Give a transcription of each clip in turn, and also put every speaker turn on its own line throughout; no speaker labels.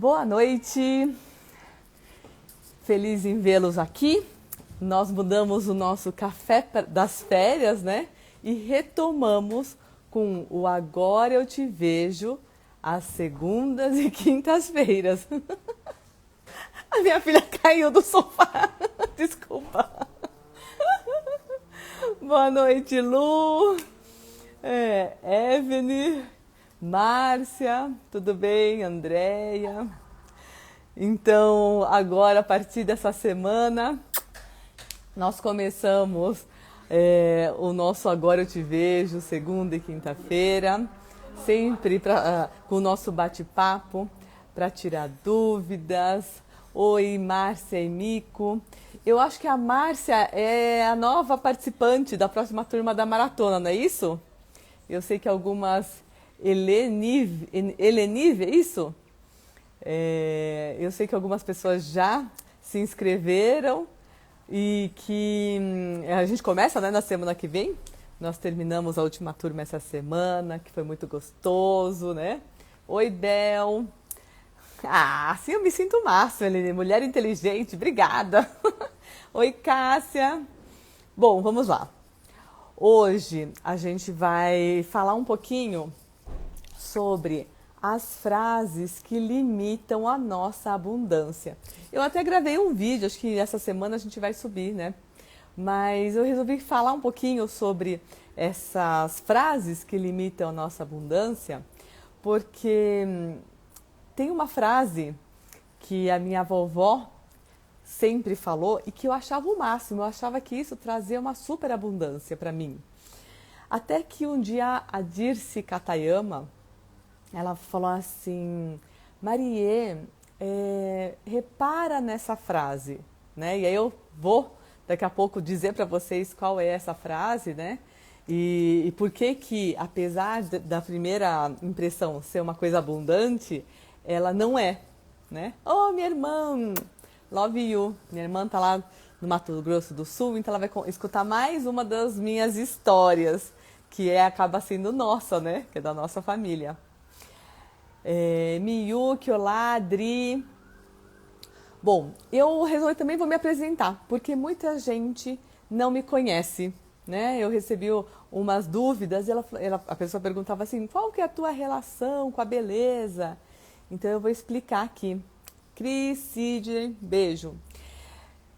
Boa noite, feliz em vê-los aqui. Nós mudamos o nosso café das férias, né? E retomamos com o Agora Eu Te Vejo às segundas e quintas-feiras. A minha filha caiu do sofá, desculpa. Boa noite, Lu, Evne, Márcia, tudo bem? Andréia. Então, agora, a partir dessa semana, nós começamos o nosso Agora Eu Te Vejo, segunda e quinta-feira, sempre com o nosso bate-papo, para tirar dúvidas. Oi, Márcia e Mico. Eu acho que a Márcia é a nova participante da próxima turma da maratona, não é isso? Eu sei que algumas... Helenive, é isso? Eu sei que algumas pessoas já se inscreveram e que a gente começa, né, na semana que vem. Nós terminamos a última turma essa semana, que foi muito gostoso, né? Oi, Bel. Ah, assim eu me sinto massa, Helene, mulher inteligente, obrigada. Oi, Cássia. Bom, vamos lá. Hoje a gente vai falar um pouquinho sobre as frases que limitam a nossa abundância. Eu até gravei um vídeo, acho que essa semana a gente vai subir, né? Mas eu resolvi falar um pouquinho sobre essas frases que limitam a nossa abundância, porque tem uma frase que a minha vovó sempre falou e que eu achava o máximo, eu achava que isso trazia uma super abundância para mim. Até que um dia a Dirce Katayama, ela falou assim: Marie, repara nessa frase, né? E aí eu vou daqui a pouco dizer para vocês qual é essa frase, né? E por que, apesar da primeira impressão ser uma coisa abundante, ela não é, né? Oh, minha irmã, love you. Minha irmã tá lá no Mato Grosso do Sul, então ela vai escutar mais uma das minhas histórias, que acaba sendo nossa, né? Que é da nossa família. Miyuki, olá, Adri. Bom, eu resolvi também vou me apresentar, porque muita gente não me conhece, né? Eu recebi umas dúvidas e a pessoa perguntava assim: qual que é a tua relação com a beleza? Então eu vou explicar aqui. Cris, Sidney, beijo.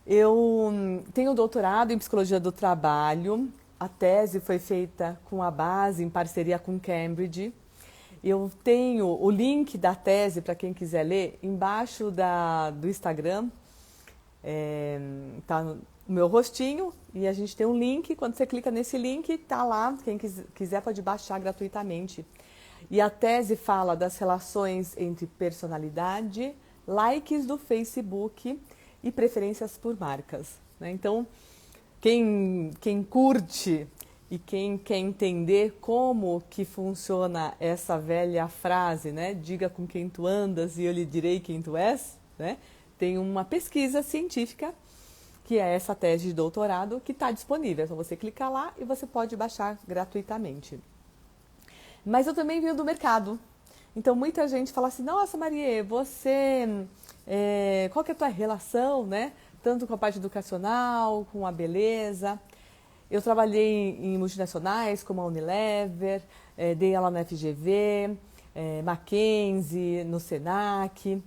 Eu tenho doutorado em Psicologia do Trabalho. A tese foi feita com a base em parceria com Cambridge. Eu tenho o link da tese para quem quiser ler embaixo do Instagram. Tá no meu rostinho e a gente tem um link. Quando você clica nesse link, tá lá. Quem quiser pode baixar gratuitamente. E a tese fala das relações entre personalidade, likes do Facebook e preferências por marcas, né? Então, quem curte e quem quer entender como que funciona essa velha frase, né? Diga com quem tu andas e eu lhe direi quem tu és, né? Tem uma pesquisa científica, que é essa tese de doutorado, que está disponível. É só você clicar lá e você pode baixar gratuitamente. Mas eu também venho do mercado. Então, muita gente fala assim: nossa, Marie, você... qual que é a tua relação, né? Tanto com a parte educacional, com a beleza... Eu trabalhei em multinacionais como a Unilever, dei aula na FGV, Mackenzie, no Senac,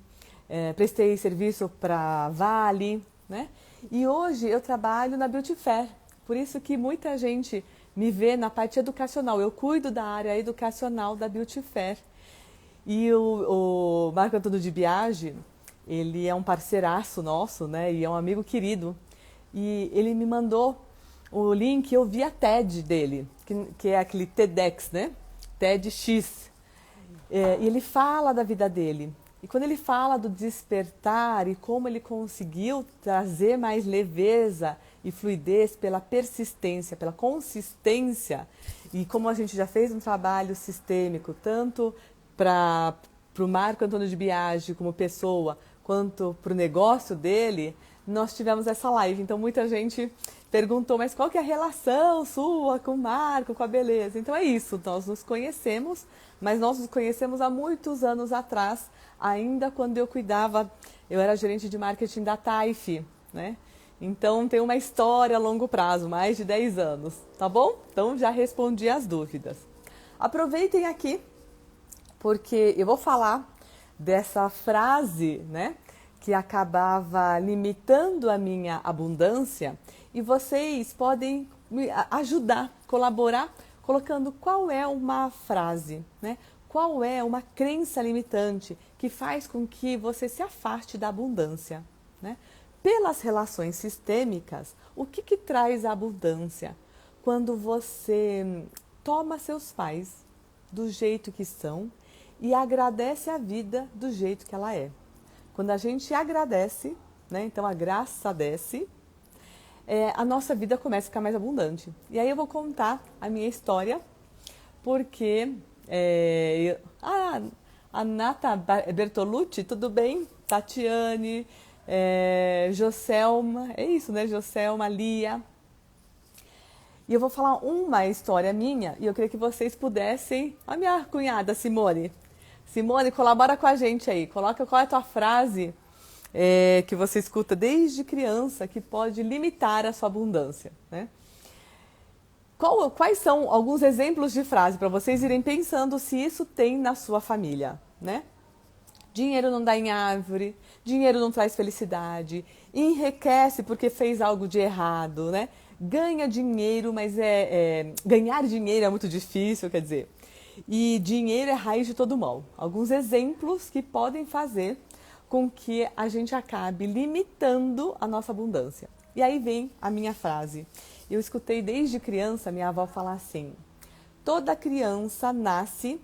prestei serviço para Vale, né? E hoje eu trabalho na Beauty Fair, por isso que muita gente me vê na parte educacional. Eu cuido da área educacional da Beauty Fair. E o Marco Antônio de Biagi, ele é um parceiraço nosso, né? E é um amigo querido. E ele me mandou o link, eu vi a TED dele, que é aquele TEDx, né? TEDx. E ele fala da vida dele. E quando ele fala do despertar e como ele conseguiu trazer mais leveza e fluidez pela persistência, pela consistência, e como a gente já fez um trabalho sistêmico, tanto para o Marco Antônio de Biagi como pessoa, quanto para o negócio dele, nós tivemos essa live. Então muita gente perguntou, mas qual que é a relação sua com o Marco, com a beleza? Então é isso, nós nos conhecemos, mas nós nos conhecemos há muitos anos atrás, ainda quando eu era gerente de marketing da Taif, né? Então tem uma história a longo prazo, mais de 10 anos, tá bom? Então já respondi as dúvidas. Aproveitem aqui, porque eu vou falar dessa frase, né, que acabava limitando a minha abundância, e vocês podem me ajudar, colaborar, colocando qual é uma frase, né? Qual é uma crença limitante que faz com que você se afaste da abundância, né? Pelas relações sistêmicas, o que traz a abundância? Quando você toma seus pais do jeito que são e agradece a vida do jeito que ela é. Quando a gente agradece, né, então a graça desce, a nossa vida começa a ficar mais abundante. E aí eu vou contar a minha história, porque a Nata Bertolucci, tudo bem? Tatiane, Joselma, é isso, né? Joselma, Lia. E eu vou falar uma história minha e eu queria que vocês pudessem... A minha cunhada, Simone. Simone, colabora com a gente aí. Coloca qual é a tua frase que você escuta desde criança que pode limitar a sua abundância, né? Quais são alguns exemplos de frase para vocês irem pensando se isso tem na sua família, né? Dinheiro não dá em árvore, dinheiro não traz felicidade, enriquece porque fez algo de errado, né? Ganha dinheiro, mas ganhar dinheiro é muito difícil, quer dizer. E dinheiro é raiz de todo mal. Alguns exemplos que podem fazer com que a gente acabe limitando a nossa abundância. E aí vem a minha frase. Eu escutei desde criança minha avó falar assim: toda criança nasce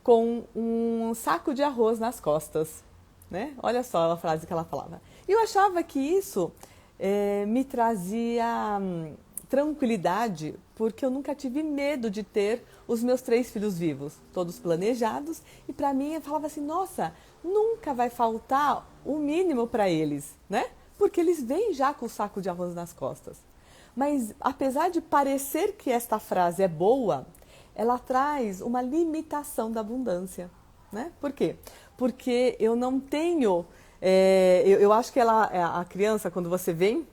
com um saco de arroz nas costas, né? Olha só a frase que ela falava. E eu achava que isso me trazia tranquilidade, porque eu nunca tive medo de ter os meus 3 filhos vivos, todos planejados, e para mim eu falava assim, nossa, nunca vai faltar o mínimo para eles, né? Porque eles vêm já com o saco de arroz nas costas. Mas apesar de parecer que esta frase é boa, ela traz uma limitação da abundância, né? Por quê? Porque eu não tenho... eu acho que a criança, quando você vem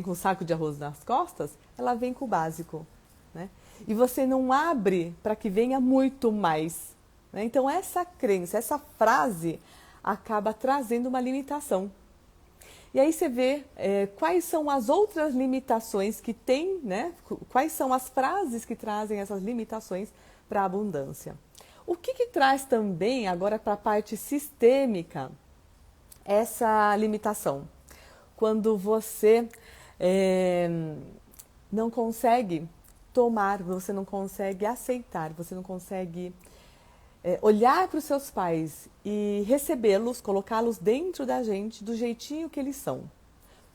com o saco de arroz nas costas, ela vem com o básico, né? E você não abre para que venha muito mais, né? Então essa crença, essa frase acaba trazendo uma limitação. E aí você vê quais são as outras limitações que tem, né? Quais são as frases que trazem essas limitações para a abundância. O que traz também, agora para a parte sistêmica, essa limitação? Quando você não consegue tomar, você não consegue aceitar, você não consegue olhar para os seus pais e recebê-los, colocá-los dentro da gente do jeitinho que eles são.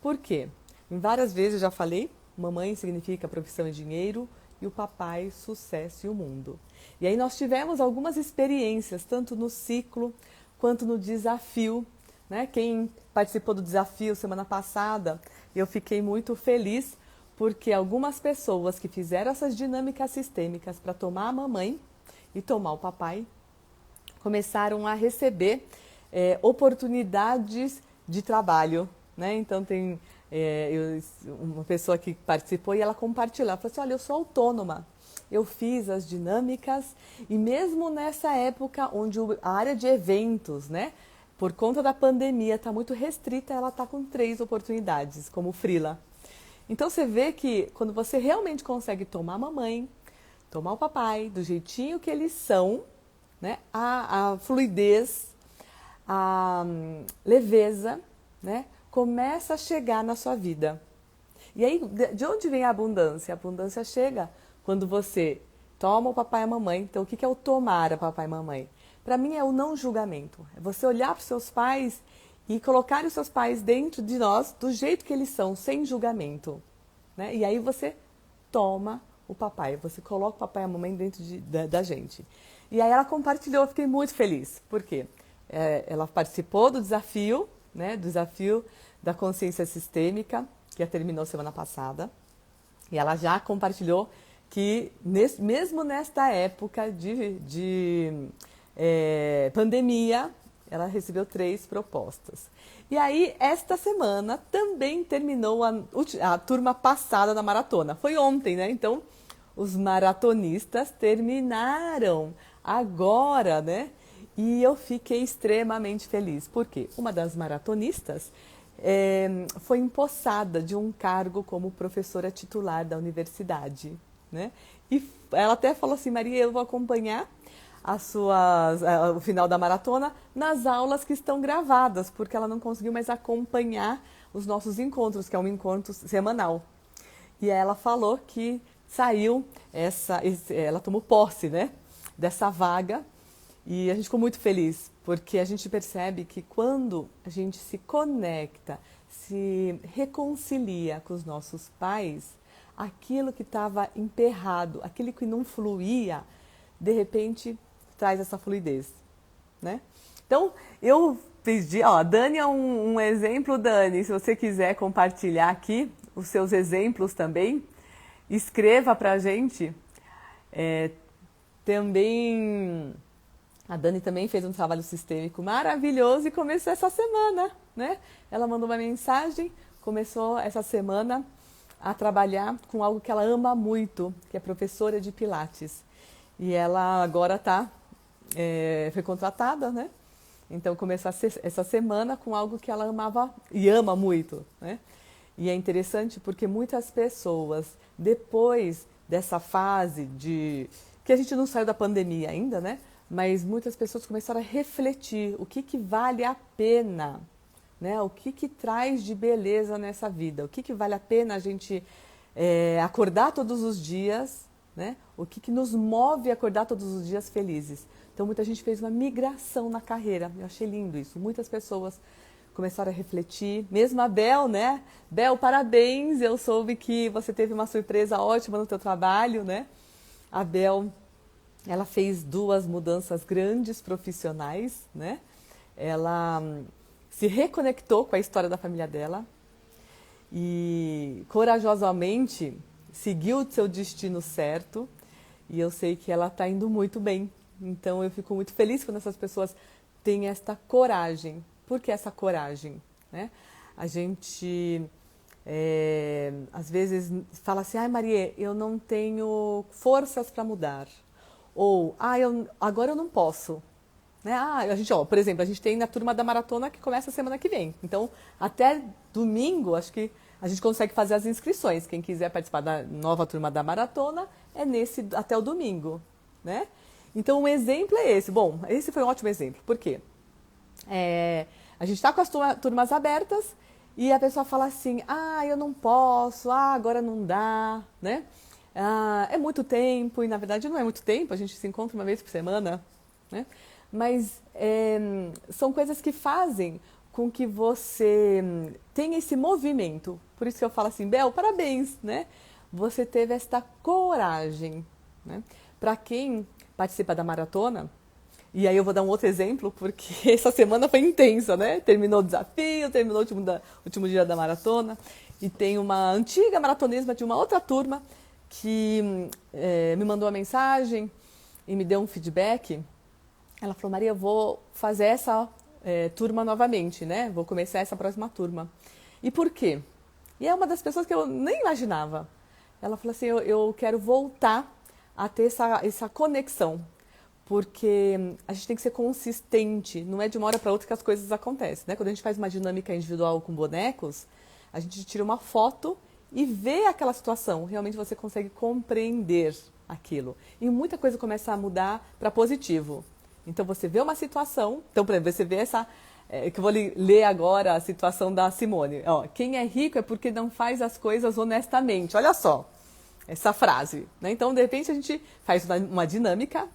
Por quê? Em várias vezes eu já falei, mamãe significa profissão e dinheiro e o papai sucesso e o mundo. E aí nós tivemos algumas experiências, tanto no ciclo quanto no desafio, né? Quem participou do desafio semana passada, eu fiquei muito feliz porque algumas pessoas que fizeram essas dinâmicas sistêmicas para tomar a mamãe e tomar o papai, começaram a receber oportunidades de trabalho, né? Então tem uma pessoa que participou e ela compartilhou, ela falou assim, olha, eu sou autônoma, eu fiz as dinâmicas e mesmo nessa época onde a área de eventos, né, por conta da pandemia está muito restrita, ela está com 3 oportunidades como freela. Então você vê que quando você realmente consegue tomar a mamãe, tomar o papai, do jeitinho que eles são, né? A fluidez, a leveza, né? Começa a chegar na sua vida. E aí, de onde vem a abundância? A abundância chega quando você toma o papai e a mamãe. Então, o que é o tomar a papai e mamãe? Para mim é o não julgamento. É você olhar para os seus pais e colocar os seus pais dentro de nós do jeito que eles são, sem julgamento, né? E aí você toma o papai, você coloca o papai e a mamãe dentro da gente. E aí ela compartilhou, eu fiquei muito feliz. Por quê? Ela participou do desafio, né, do desafio da consciência sistêmica, que terminou semana passada. E ela já compartilhou que, mesmo nesta época de pandemia, ela recebeu 3 propostas. E aí, esta semana, também terminou a turma passada da maratona. Foi ontem, né? Então, os maratonistas terminaram agora, né? E eu fiquei extremamente feliz. Por quê? Uma das maratonistas foi empossada de um cargo como professora titular da universidade, né? E ela até falou assim, Maria, eu vou acompanhar o final da maratona nas aulas que estão gravadas, porque ela não conseguiu mais acompanhar os nossos encontros, que é um encontro semanal. E ela falou que saiu ela tomou posse, né, dessa vaga, e a gente ficou muito feliz, porque a gente percebe que quando a gente se conecta, se reconcilia com os nossos pais, aquilo que estava emperrado, aquilo que não fluía, de repente traz essa fluidez, né? Então, eu pedi, ó, Dani é um exemplo, Dani, se você quiser compartilhar aqui os seus exemplos também, escreva pra gente. Também, a Dani também fez um trabalho sistêmico maravilhoso e começou essa semana, né? Ela mandou uma mensagem, começou essa semana a trabalhar com algo que ela ama muito, que é professora de Pilates. E ela agora foi contratada, né? Então começou essa semana com algo que ela amava e ama muito, né? E é interessante porque muitas pessoas, depois dessa fase que a gente não saiu da pandemia ainda, né? Mas muitas pessoas começaram a refletir o que vale a pena, né? O que traz de beleza nessa vida, o que vale a pena a gente acordar todos os dias, né? O que nos move a acordar todos os dias felizes. Então muita gente fez uma migração na carreira, eu achei lindo isso, muitas pessoas começaram a refletir, mesmo a Bel, né? Bel, parabéns, eu soube que você teve uma surpresa ótima no teu trabalho, né? A Bel, ela fez 2 mudanças grandes profissionais, né? Ela se reconectou com a história da família dela e corajosamente seguiu o seu destino certo, e eu sei que ela está indo muito bem. Então eu fico muito feliz quando essas pessoas têm esta coragem. Por que essa coragem, né? A gente às vezes fala assim, ai Maria, eu não tenho forças para mudar. Ou, agora eu não posso. Né? Por exemplo, a gente tem na turma da maratona que começa a semana que vem. Então, até domingo, acho que a gente consegue fazer as inscrições. Quem quiser participar da nova turma da maratona é até o domingo, né? Então, um exemplo é esse. Bom, esse foi um ótimo exemplo. Por quê? A gente está com as turmas abertas e a pessoa fala assim, eu não posso, agora não dá, né? É muito tempo, e na verdade não é muito tempo, a gente se encontra uma vez por semana, né? Mas são coisas que fazem com que você tenha esse movimento. Por isso que eu falo assim, Bel, parabéns, né? Você teve esta coragem, né? Para quem participa da maratona, e aí eu vou dar um outro exemplo, porque essa semana foi intensa, né? Terminou o desafio, terminou o último dia da maratona, e tem uma antiga maratonista de uma outra turma que me mandou uma mensagem e me deu um feedback. Ela falou, Maria, eu vou fazer essa turma novamente, né? Vou começar essa próxima turma. E por quê? E é uma das pessoas que eu nem imaginava. Ela falou assim, eu quero voltar a ter essa conexão, porque a gente tem que ser consistente, não é de uma hora para outra que as coisas acontecem, né? Quando a gente faz uma dinâmica individual com bonecos, a gente tira uma foto e vê aquela situação, realmente você consegue compreender aquilo. E muita coisa começa a mudar para positivo. Então você vê uma situação, então por exemplo, você vê que eu vou ler agora a situação da Simone. Ó, quem é rico é porque não faz as coisas honestamente. Olha só, essa frase, né? Então de repente a gente faz uma dinâmica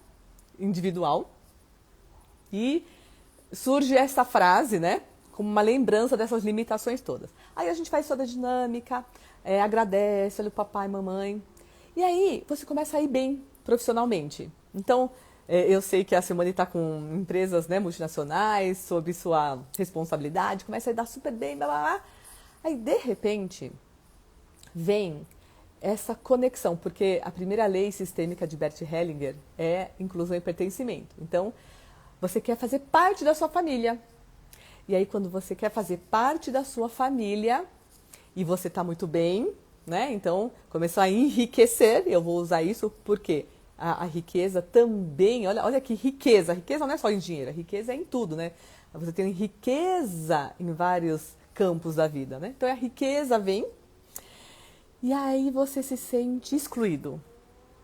individual e surge essa frase, né? Como uma lembrança dessas limitações todas. Aí a gente faz toda a dinâmica, agradece, olha o papai, mamãe. E aí você começa a ir bem profissionalmente. Então, Eu sei que a Simone está com empresas, né, multinacionais, sob sua responsabilidade, começa a dar super bem, blá, blá, blá. Aí, de repente, vem essa conexão, porque a primeira lei sistêmica de Bert Hellinger é inclusão e pertencimento. Então, você quer fazer parte da sua família. E aí, quando você quer fazer parte da sua família e você está muito bem, né? Então, começou a enriquecer, eu vou usar isso porque a riqueza também, olha que riqueza. A riqueza não é só em dinheiro, a riqueza é em tudo, né? Você tem riqueza em vários campos da vida, né? Então, a riqueza vem e aí você se sente excluído,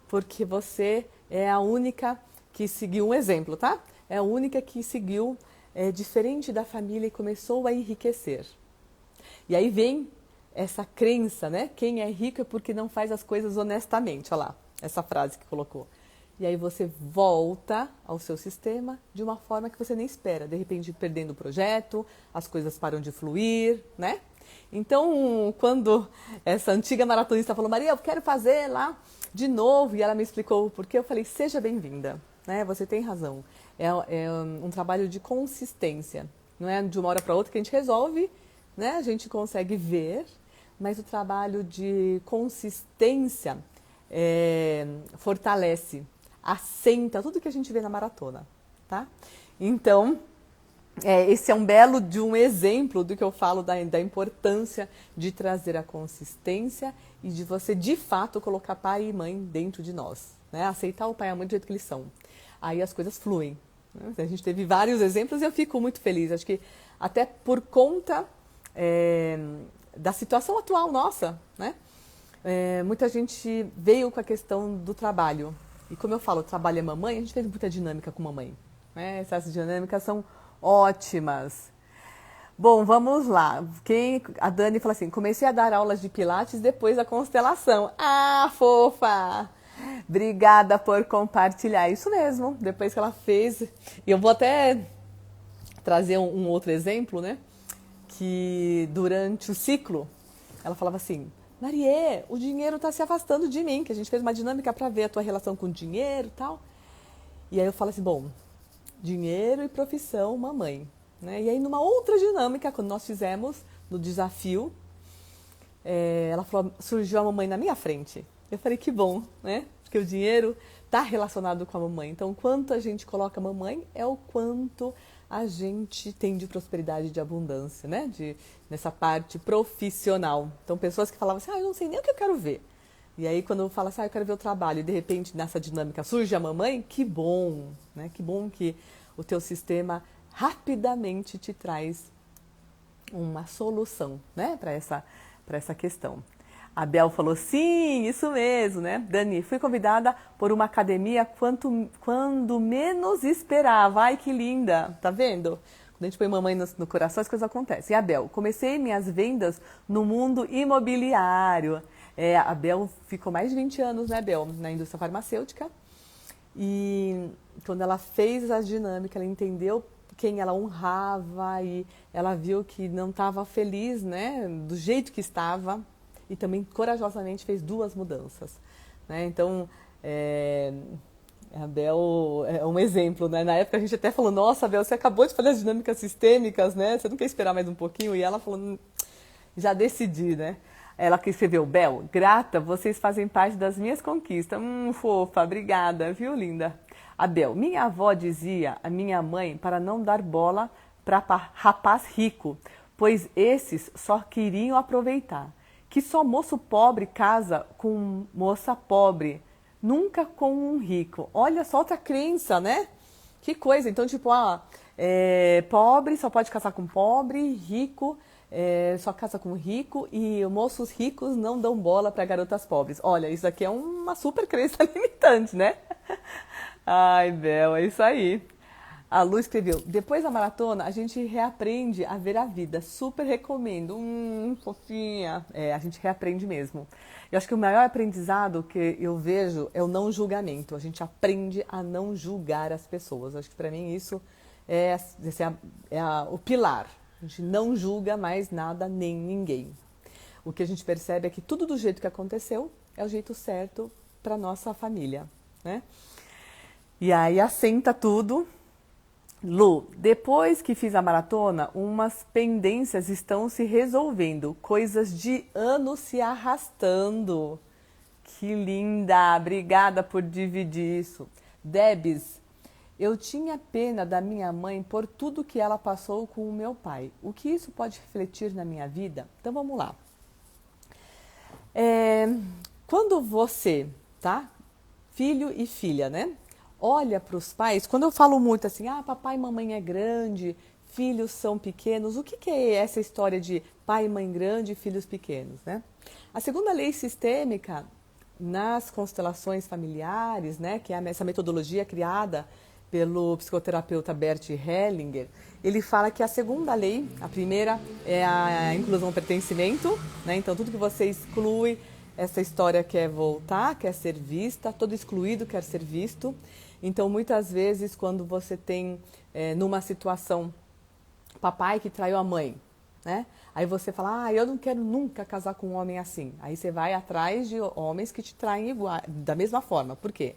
porque você é a única que seguiu um exemplo, tá? É a única que seguiu diferente da família e começou a enriquecer. E aí vem essa crença, né? Quem é rico é porque não faz as coisas honestamente. Olha lá, essa frase que colocou. E aí você volta ao seu sistema de uma forma que você nem espera. De repente, perdendo o projeto, as coisas param de fluir, né? Então, quando essa antiga maratonista falou, Maria, eu quero fazer lá de novo, e ela me explicou o porquê, eu falei, seja bem-vinda, né? Você tem razão. É um trabalho de consistência. Não é de uma hora para outra que a gente resolve, né? A gente consegue ver, mas o trabalho de consistência fortalece, assenta tudo que a gente vê na maratona, tá? Então, esse é um belo de um exemplo do que eu falo da importância de trazer a consistência e de você, de fato, colocar pai e mãe dentro de nós, né? Aceitar o pai e a mãe do jeito que eles são. Aí as coisas fluem, né? A gente teve vários exemplos e eu fico muito feliz. Acho que até por conta da situação atual nossa, né? Muita gente veio com a questão do trabalho. E como eu falo, o trabalho é mamãe, a gente fez muita dinâmica com mamãe, né? Essas dinâmicas são ótimas. Bom, vamos lá. A Dani fala assim, comecei a dar aulas de pilates depois da constelação. Ah, fofa! Obrigada por compartilhar. Isso mesmo, depois que ela fez. E eu vou até trazer um outro exemplo, né? Que durante o ciclo, ela falava assim, Marie, o dinheiro está se afastando de mim, que a gente fez uma dinâmica para ver a tua relação com o dinheiro e tal. E aí eu falo assim, bom, dinheiro e profissão, mamãe. Né? E aí numa outra dinâmica, quando nós fizemos no desafio, ela falou, surgiu a mamãe na minha frente. Eu falei, que bom, né? Porque o dinheiro está relacionado com a mamãe. Então, o quanto a gente coloca a mamãe é o quanto a gente tem de prosperidade, de abundância, né? Nessa parte profissional. Então, pessoas que falavam assim, eu não sei nem o que eu quero ver. E aí, quando fala assim, eu quero ver o trabalho, e de repente, nessa dinâmica, surge a mamãe, que bom, né? Que bom que o teu sistema rapidamente te traz uma solução, né? Para essa questão. A Bel falou, sim, isso mesmo, né? Dani, fui convidada por uma academia quando menos esperava. Ai, que linda, tá vendo? Quando a gente põe mamãe no coração, as coisas acontecem. E a Bel, comecei minhas vendas no mundo imobiliário. A Bel ficou mais de 20 anos, né, Bel, na indústria farmacêutica. E quando ela fez a dinâmica, ela entendeu quem ela honrava e ela viu que não estava feliz, né, do jeito que estava. E também corajosamente fez 2 mudanças, né? Então, a Bel é um exemplo, né? Na época a gente até falou, nossa, Bel, você acabou de fazer as dinâmicas sistêmicas, né? Você não quer esperar mais um pouquinho? E ela falou, já decidi, né? Ela que escreveu, Bel, grata, vocês fazem parte das minhas conquistas. Fofa, obrigada, viu, linda? A Bel, minha avó dizia a minha mãe para não dar bola para rapaz rico, pois esses só queriam aproveitar. Que só moço pobre casa com moça pobre, nunca com um rico. Olha só outra crença, né? Que coisa. Então, tipo, pobre só pode casar com pobre, rico só casa com rico e moços ricos não dão bola para garotas pobres. Olha, isso aqui é uma super crença limitante, né? Ai, Bel, é isso aí. A Lu escreveu, depois da maratona a gente reaprende a ver a vida, super recomendo, fofinha, a gente reaprende mesmo. Eu acho que o maior aprendizado que eu vejo é o não julgamento, a gente aprende a não julgar as pessoas, acho que para mim isso é o pilar, a gente não julga mais nada nem ninguém. O que a gente percebe é que tudo do jeito que aconteceu é o jeito certo para nossa família, né? E aí assenta tudo. Lu, depois que fiz a maratona, umas pendências estão se resolvendo, coisas de anos se arrastando. Que linda! Obrigada por dividir isso. Debs, eu tinha pena da minha mãe por tudo que ela passou com o meu pai. O que isso pode refletir na minha vida? Então vamos lá. Quando você, tá? Filho e filha, né? Olha para os pais, quando eu falo muito assim, papai e mamãe é grande, filhos são pequenos, o que que é essa história de pai e mãe grande e filhos pequenos, né? A segunda lei sistêmica nas constelações familiares, né, que é essa metodologia criada pelo psicoterapeuta Bert Hellinger, ele fala que a segunda lei, a primeira é a inclusão e pertencimento, né? Então tudo que você exclui, essa história quer voltar, quer ser vista, todo excluído quer ser visto. Então muitas vezes quando você tem numa situação papai que traiu a mãe, né? Aí você fala, eu não quero nunca casar com um homem assim. Aí você vai atrás de homens que te traem igual, da mesma forma. Por quê?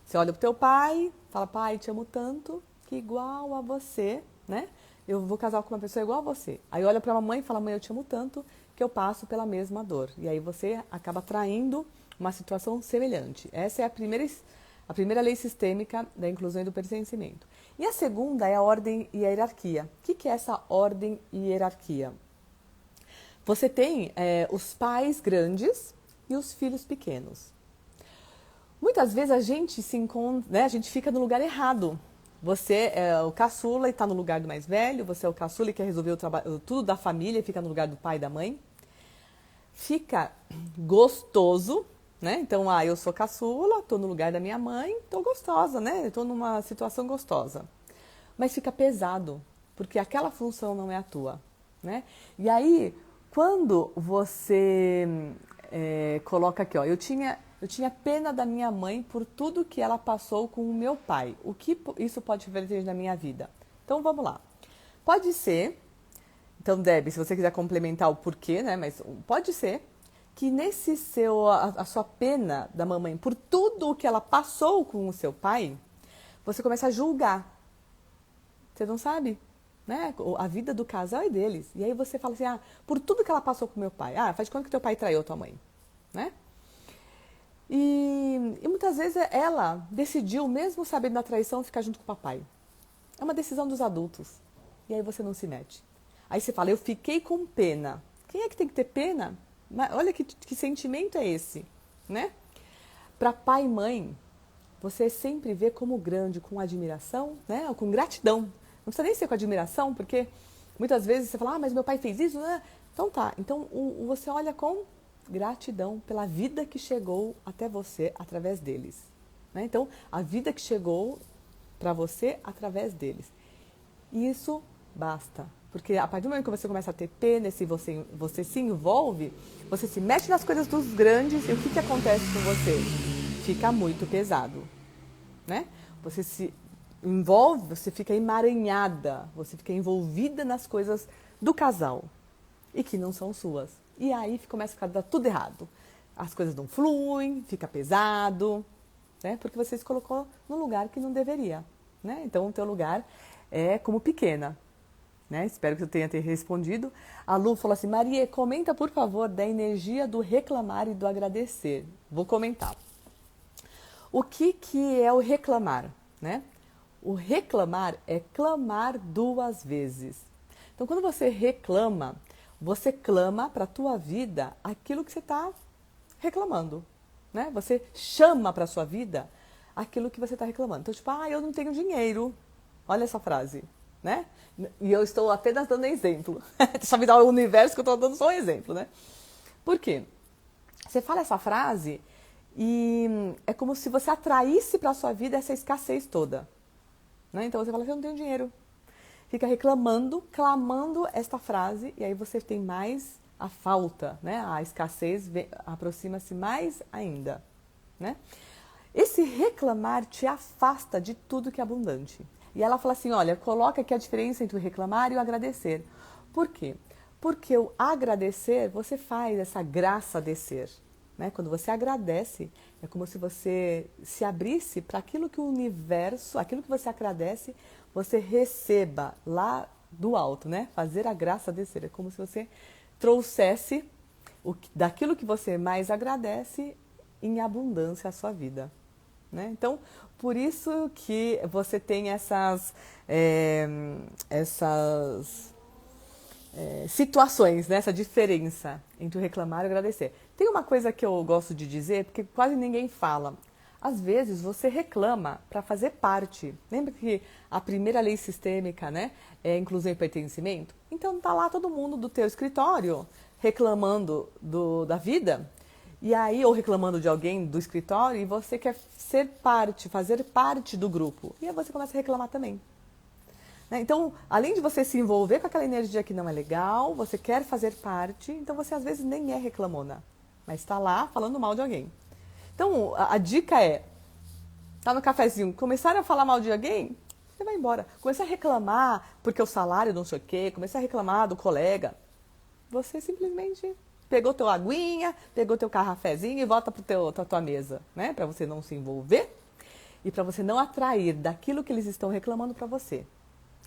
Você olha pro teu pai, fala, pai, te amo tanto que igual a você, né? Eu vou casar com uma pessoa igual a você. Aí olha pra mamãe e fala, mãe, eu te amo tanto que eu passo pela mesma dor. E aí você acaba traindo uma situação semelhante. Essa é a primeira lei sistêmica da inclusão e do pertencimento. E a segunda é a ordem e a hierarquia. O que é essa ordem e hierarquia? Você tem os pais grandes e os filhos pequenos. Muitas vezes a gente se encontra, né, a gente fica no lugar errado. Você é o caçula e está no lugar do mais velho, você é o caçula e quer resolver o trabalho, tudo da família e fica no lugar do pai e da mãe. Fica gostoso, né? Então, eu sou caçula, estou no lugar da minha mãe, estou gostosa, né? Estou numa situação gostosa. Mas fica pesado, porque aquela função não é a tua, né? E aí, quando você coloca aqui, eu tinha pena da minha mãe por tudo que ela passou com o meu pai. O que isso pode refletir na minha vida? Então, vamos lá. Pode ser, então, Deb, se você quiser complementar o porquê, né? Mas pode ser que nesse a sua pena da mamãe por tudo o que ela passou com o seu pai, você começa a julgar. Você não sabe, né? A vida do casal é deles. E aí você fala assim, por tudo que ela passou com meu pai. Faz de conta que teu pai traiu tua mãe, né? E muitas vezes ela decidiu, mesmo sabendo da traição, ficar junto com o papai. É uma decisão dos adultos. E aí você não se mete. Aí você fala, eu fiquei com pena. Quem é que tem que ter pena? Olha que sentimento é esse, né? Para pai e mãe, você sempre vê como grande, com admiração, né? Ou com gratidão. Não precisa nem ser com admiração, porque muitas vezes você fala, mas meu pai fez isso, né? Então tá. Então você olha com gratidão pela vida que chegou até você através deles, né? Então, a vida que chegou para você através deles. E isso basta. Porque a partir do momento que você começa a ter pena, se você se envolve, você se mete nas coisas dos grandes, e o que acontece com você? Fica muito pesado, né? Você se envolve, você fica emaranhada, você fica envolvida nas coisas do casal e que não são suas. E aí começa a dar tudo errado. As coisas não fluem, fica pesado, né? Porque você se colocou num lugar que não deveria, né? Então o teu lugar é como pequena. Né? Espero que eu tenha respondido. A Lu falou assim, Maria, comenta por favor da energia do reclamar e do agradecer. Vou comentar. O que é o reclamar? Né? O reclamar é clamar duas vezes. Então, quando você reclama, você clama para a tua vida aquilo que você está reclamando. Né? Você chama para a sua vida aquilo que você está reclamando. Então, tipo, eu não tenho dinheiro. Olha essa frase. Né? E eu estou apenas dando exemplo. Deixa eu me dar o universo que eu estou dando só um exemplo, né? Por quê? Você fala essa frase e é como se você atraísse para a sua vida essa escassez toda. Né? Então você fala assim, eu não tenho dinheiro. Fica reclamando, clamando esta frase e aí você tem mais a falta, né? A escassez aproxima-se mais ainda. Né? Esse reclamar te afasta de tudo que é abundante. E ela fala assim, olha, coloca aqui a diferença entre o reclamar e o agradecer. Por quê? Porque o agradecer, você faz essa graça descer. né? Quando você agradece, é como se você se abrisse para aquilo que o universo, aquilo que você agradece, você receba lá do alto, né? Fazer a graça descer. É como se você trouxesse daquilo que você mais agradece em abundância à sua vida, né? Então, por isso que você tem essas situações, né? Essa diferença entre o reclamar e o agradecer. Tem uma coisa que eu gosto de dizer, porque quase ninguém fala. Às vezes você reclama para fazer parte. Lembra que a primeira lei sistêmica, né, é inclusão e pertencimento? Então tá lá todo mundo do teu escritório reclamando da vida, e aí, ou reclamando de alguém do escritório, e você quer ser parte, fazer parte do grupo. E aí você começa a reclamar também. Então, além de você se envolver com aquela energia que não é legal, você quer fazer parte, então você às vezes nem é reclamona, mas está lá falando mal de alguém. Então, a dica é, tá no cafezinho, começar a falar mal de alguém, você vai embora. Começar a reclamar porque o salário não sei o quê, começar a reclamar do colega, você simplesmente pegou teu aguinha, pegou teu cafezinho e volta pra tua mesa, né? Para você não se envolver e para você não atrair daquilo que eles estão reclamando para você.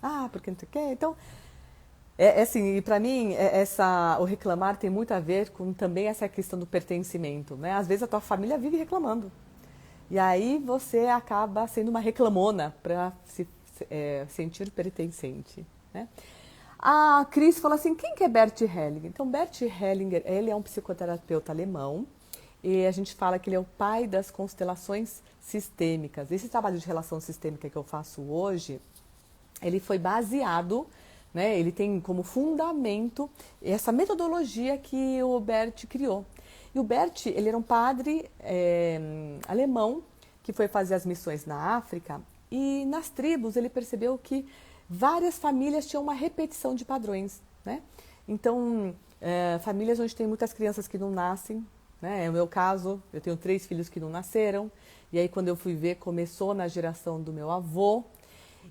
Ah, porque não sei o quê. Então, assim, e para mim, o reclamar tem muito a ver com também essa questão do pertencimento, né? Às vezes a tua família vive reclamando. E aí você acaba sendo uma reclamona para se sentir pertencente, né? A Cris falou assim, quem que é Bert Hellinger? Então, Bert Hellinger, ele é um psicoterapeuta alemão e a gente fala que ele é o pai das constelações sistêmicas. Esse trabalho de relação sistêmica que eu faço hoje, ele foi baseado, né, ele tem como fundamento essa metodologia que o Bert criou. E o Bert, ele era um padre alemão que foi fazer as missões na África e nas tribos ele percebeu que várias famílias tinham uma repetição de padrões, né? Então, famílias onde tem muitas crianças que não nascem, né? É o meu caso, eu tenho 3 filhos que não nasceram, e aí quando eu fui ver, começou na geração do meu avô,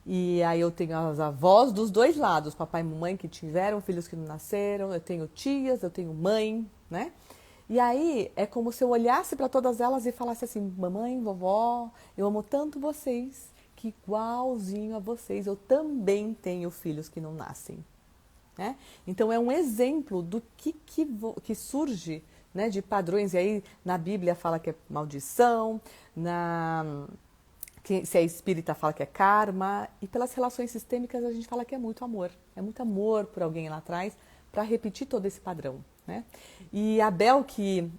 e aí eu tenho as avós dos 2 lados, papai e mamãe que tiveram filhos que não nasceram, eu tenho tias, eu tenho mãe, né? E aí é como se eu olhasse para todas elas e falasse assim, mamãe, vovó, eu amo tanto vocês, que igualzinho a vocês, eu também tenho filhos que não nascem, né? Então é um exemplo do que surge, né, de padrões, e aí na Bíblia fala que é maldição, se é espírita fala que é karma, e pelas relações sistêmicas a gente fala que é muito amor por alguém lá atrás, para repetir todo esse padrão, né? E a Bel, que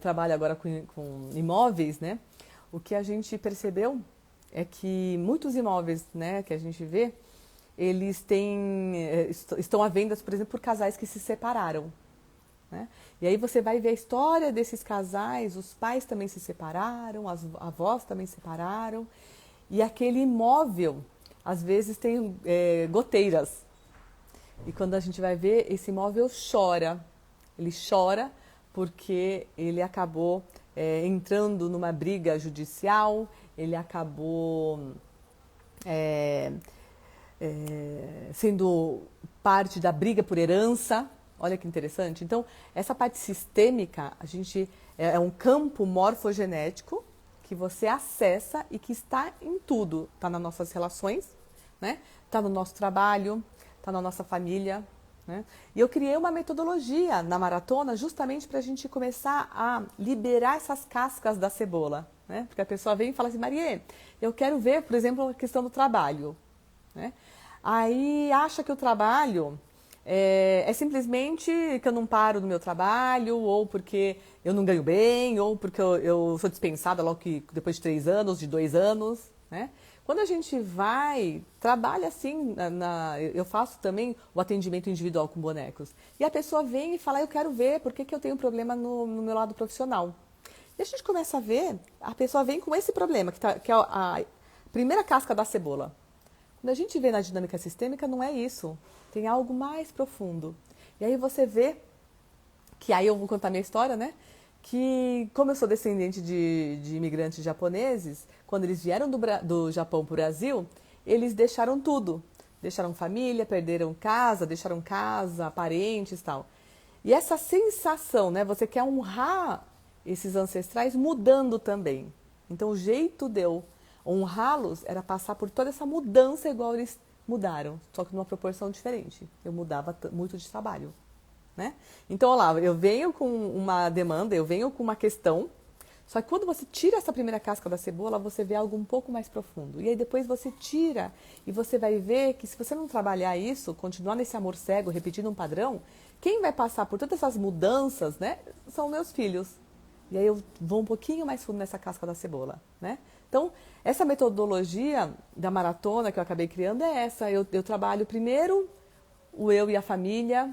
trabalha agora com imóveis, né, o que a gente percebeu é que muitos imóveis, né, que a gente vê, eles estão à venda, por exemplo, por casais que se separaram, né? E aí você vai ver a história desses casais, os pais também se separaram, as avós também se separaram, e aquele imóvel, às vezes, tem goteiras. E quando a gente vai ver, esse imóvel chora. Ele chora porque ele acabou entrando numa briga judicial, ele acabou sendo parte da briga por herança. Olha que interessante. Então, essa parte sistêmica, a gente é um campo morfogenético que você acessa e que está em tudo. Está nas nossas relações, né? Está no nosso trabalho, está na nossa família, né? E eu criei uma metodologia na maratona justamente para a gente começar a liberar essas cascas da cebola, né? Porque a pessoa vem e fala assim, Maria, eu quero ver, por exemplo, a questão do trabalho, né? Aí acha que o trabalho é simplesmente que eu não paro no meu trabalho, ou porque eu não ganho bem, ou porque eu sou dispensada logo que depois de 3 anos, de 2 anos, né? Quando a gente trabalha assim, eu faço também o atendimento individual com bonecos. E a pessoa vem e fala, eu quero ver por que eu tenho problema no meu lado profissional. E a gente começa a ver, a pessoa vem com esse problema, que é a primeira casca da cebola. Quando a gente vê na dinâmica sistêmica, não é isso. Tem algo mais profundo. E aí você vê, que aí eu vou contar minha história, né? Que como eu sou descendente de imigrantes japoneses, quando eles vieram do Japão para o Brasil, eles deixaram tudo. Deixaram família, perderam casa, parentes e tal. E essa sensação, né? Você quer honrar esses ancestrais mudando também. Então o jeito de eu honrá-los era passar por toda essa mudança igual eles mudaram, só que numa proporção diferente. Eu mudava muito de trabalho, né? Então, olha lá, eu venho com uma demanda, eu venho com uma questão, só que quando você tira essa primeira casca da cebola, você vê algo um pouco mais profundo. E aí depois você tira e você vai ver que se você não trabalhar isso, continuar nesse amor cego, repetindo um padrão, quem vai passar por todas essas mudanças, né, são meus filhos. E aí eu vou um pouquinho mais fundo nessa casca da cebola, né? Então, essa metodologia da maratona que eu acabei criando é essa. Eu trabalho primeiro o eu e a família,